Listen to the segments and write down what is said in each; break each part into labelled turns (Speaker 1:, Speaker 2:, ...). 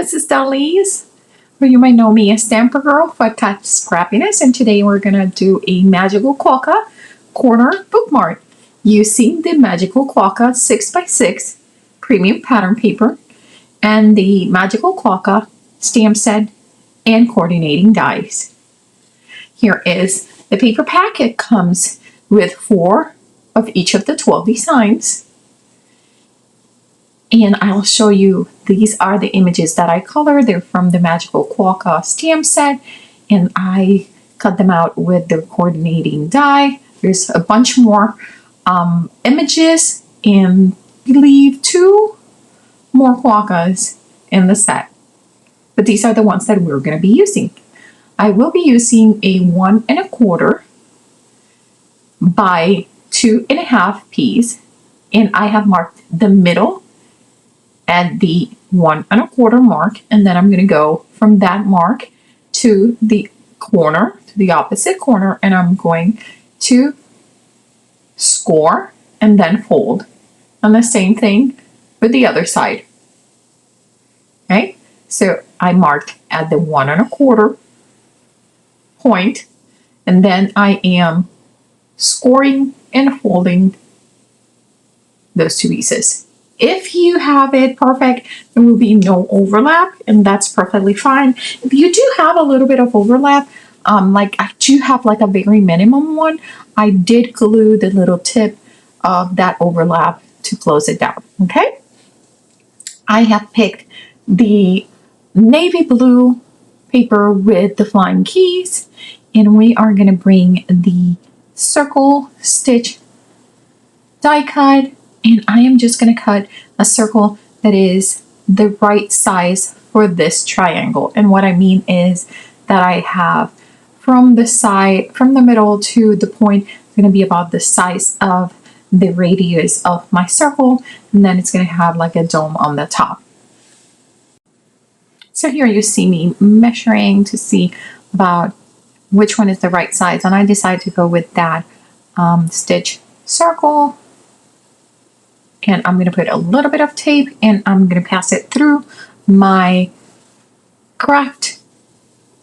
Speaker 1: this is Dalise, or you might know me as Stamper Girl for Scrappiness, and today we're gonna do a Magical Quokka corner bookmark using the Magical Quokka 6x6 premium pattern paper and the Magical Quokka stamp set and coordinating dies. Here is the paper pack. It comes with 4 of each of the 12 designs. And I'll show you, these are the images that I colored. They're from the Magical Quokka stamp set, and I cut them out with the coordinating die. There's a bunch more images, and I believe 2 more Quokkas in the set. But these are the ones that we're going to be using. I will be using a 1 1/4 by 2 1/2 piece, and I have marked the middle at the 1 1/4 mark, and then I'm going to go from that mark to the corner, to the opposite corner, and I'm going to score and then fold. And the same thing with the other side. Okay, so I marked at the 1 1/4 point, and then I am scoring and folding those 2 pieces. If you have it perfect, there will be no overlap, and that's perfectly fine. If you do have a little bit of overlap, like I do have like a very minimum one, I did glue the little tip of that overlap to close it down, okay? I have picked the navy blue paper with the flying keys, and we are going to bring the circle stitch die cut, and I am just going to cut a circle that is the right size for this triangle. And what I mean is that I have from the side, from the middle to the point, going to be about the size of the radius of my circle, and then it's going to have like a dome on the top. So here you see me measuring to see about which one is the right size, and I decided to go with that stitch circle. And I'm going to put a little bit of tape, and I'm going to pass it through my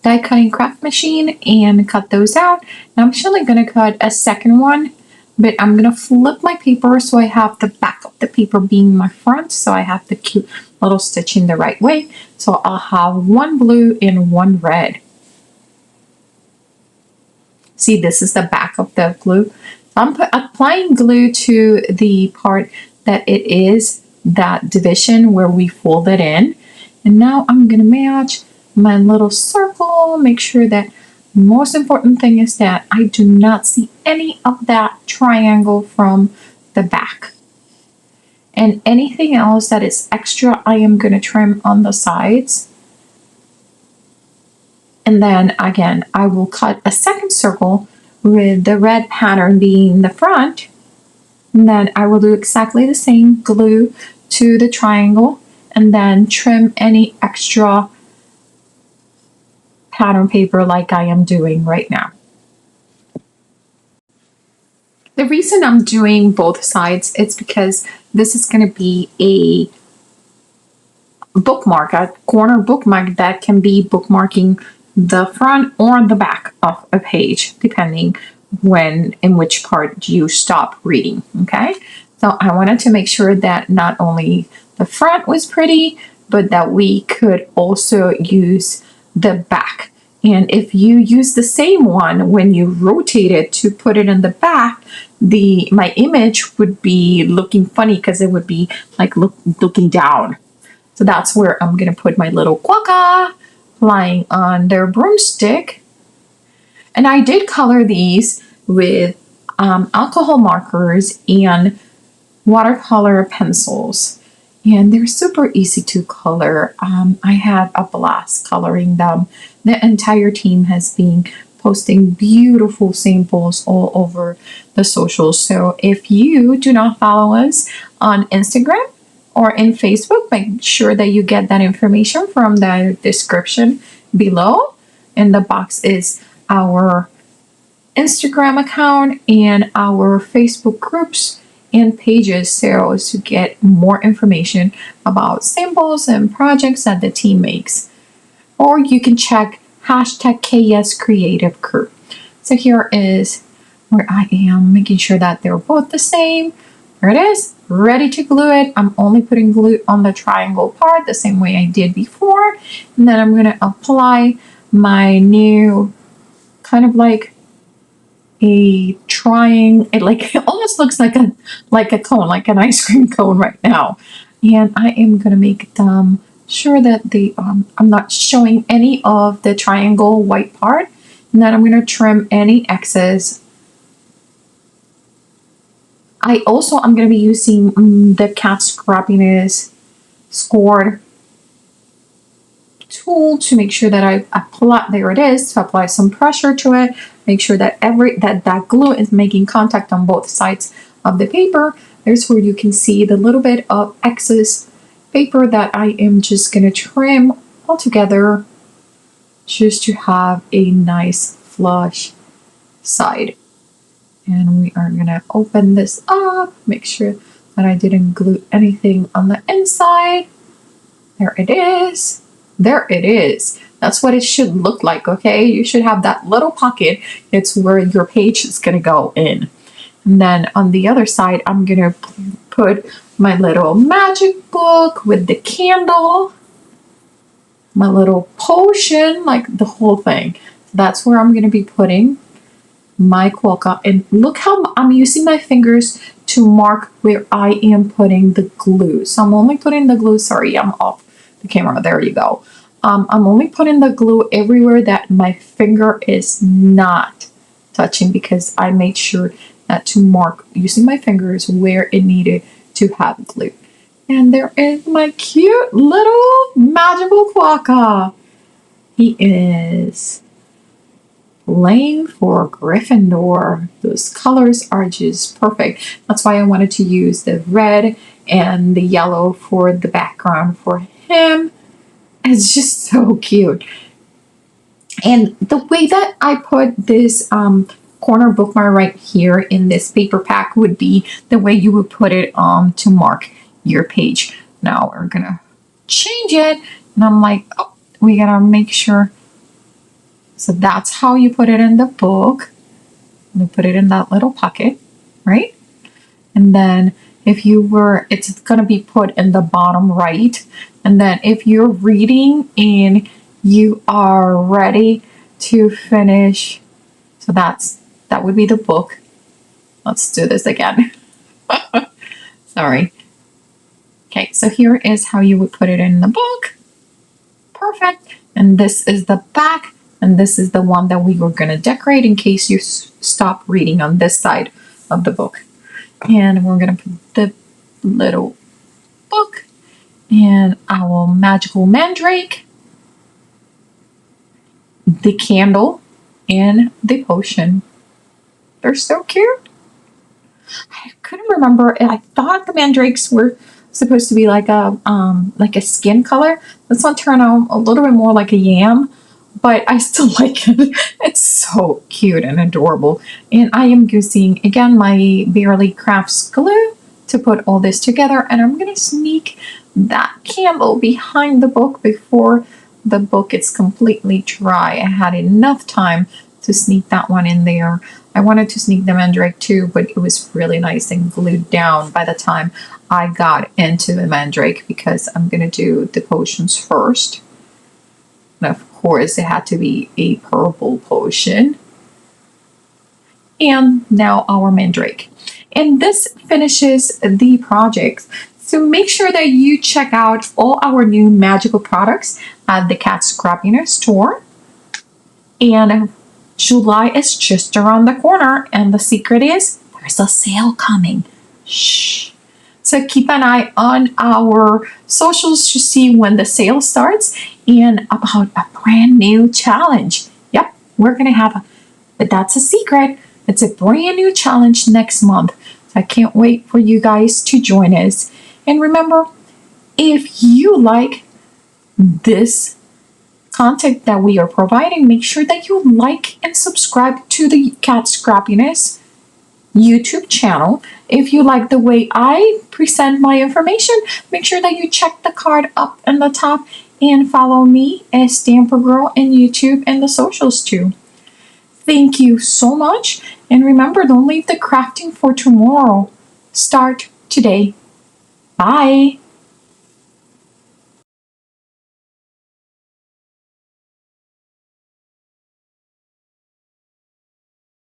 Speaker 1: die cutting craft machine and cut those out. And I'm actually going to cut a second one, but I'm going to flip my paper so I have the back of the paper being my front, so I have the cute little stitching the right way. So I'll have 1 blue and 1 red. See, this is the back of the glue. I'm applying glue to the part that it is that division where we fold it in. And now I'm going to match my little circle, make sure that the most important thing is that I do not see any of that triangle from the back. And anything else that is extra, I am going to trim on the sides. And then again, I will cut a second circle with the red pattern being the front. And then I will do exactly the same, glue to the triangle, and then trim any extra pattern paper like I am doing right now. The reason I'm doing both sides is because this is going to be a bookmark, a corner bookmark that can be bookmarking the front or the back of a page, depending in which part you stop reading, okay? So I wanted to make sure that not only the front was pretty, but that we could also use the back. And if you use the same one, when you rotate it to put it in the back, my image would be looking funny because it would be like looking down. So that's where I'm gonna put my little quokka flying on their broomstick. And I did color these with alcohol markers and watercolor pencils, and they're super easy to color. I had a blast coloring them. The entire team has been posting beautiful samples all over the socials. So if you do not follow us on Instagram or in Facebook, make sure that you get that information from the description below. In the box is our Instagram account and our Facebook groups, and pages so to get more information about samples and projects that the team makes. Or you can check hashtag KS Creative Crew. So here is where I am making sure that they're both the same. There it is, ready to glue it. I'm only putting glue on the triangle part the same way I did before. And then I'm going to apply my new kind of like a triangle. It almost looks like a cone, like an ice cream cone right now. And I am going to make them sure that I'm not showing any of the triangle white part. And then I'm going to trim any excess. I'm going to be using the Cat Scrappiness scored tool to make sure that I apply, there it is, to apply some pressure to it, make sure that that glue is making contact on both sides of the paper. There's where you can see the little bit of excess paper that I am just going to trim all together just to have a nice flush side. And we are going to open this up, make sure that I didn't glue anything on the inside. There it is. There it is. That's what it should look like, okay? You should have that little pocket. It's where your page is going to go in. And then on the other side, I'm going to put my little magic book with the candle, my little potion, like the whole thing. That's where I'm going to be putting my Quokka. And look how I'm using my fingers to mark where I am putting the glue. So I'm only putting the glue, sorry, I'm off the camera, there you go. I'm only putting the glue everywhere that my finger is not touching, because I made sure that to mark using my fingers where it needed to have glue. And there is my cute little magical Quokka. He is playing for Gryffindor. Those colors are just perfect. That's why I wanted to use the red and the yellow for the background for him. It's just so cute. And the way that I put this corner bookmark right here in this paper pack would be the way you would put it to mark your page. Now we're gonna change it, and I'm like, oh, we gotta make sure. So that's how you put it in the book. You put it in that little pocket, right? And then if you were, it's gonna be put in the bottom right. And then if you're reading and you are ready to finish, so that would be the book. Let's do this again. Sorry. Okay, so here is how you would put it in the book. Perfect. And this is the back, and this is the one that we were going to decorate in case you stop reading on this side of the book. And we're going to put the little book and our magical mandrake, the candle, and the potion. They're so cute. I couldn't remember. I thought the mandrakes were supposed to be like a skin color. This one turned out a little bit more like a yam, but I still like it. It's so cute and adorable. And I am using, again, my Barely Crafts glue to put all this together. And I'm going to sneak that candle behind the book before the book is completely dry. I had enough time to sneak that one in there. I wanted to sneak the mandrake too, but it was really nice and glued down by the time I got into the mandrake, because I'm going to do the potions first. And of course, it had to be a purple potion. And now our mandrake. And this finishes the project. So make sure that you check out all our new magical products at the Cat Scrappiness store. And July is just around the corner, and the secret is there's a sale coming. Shh. So keep an eye on our socials to see when the sale starts and about a brand new challenge. Yep, we're going to have but that's a secret. It's a brand new challenge next month. So I can't wait for you guys to join us. And remember, if you like this content that we are providing, make sure that you like and subscribe to the Cat Scrappiness YouTube channel. If you like the way I present my information, make sure that you check the card up in the top and follow me as Stamper Girl in YouTube and the socials too. Thank you so much, and remember, don't leave the crafting for tomorrow. Start today. Bye.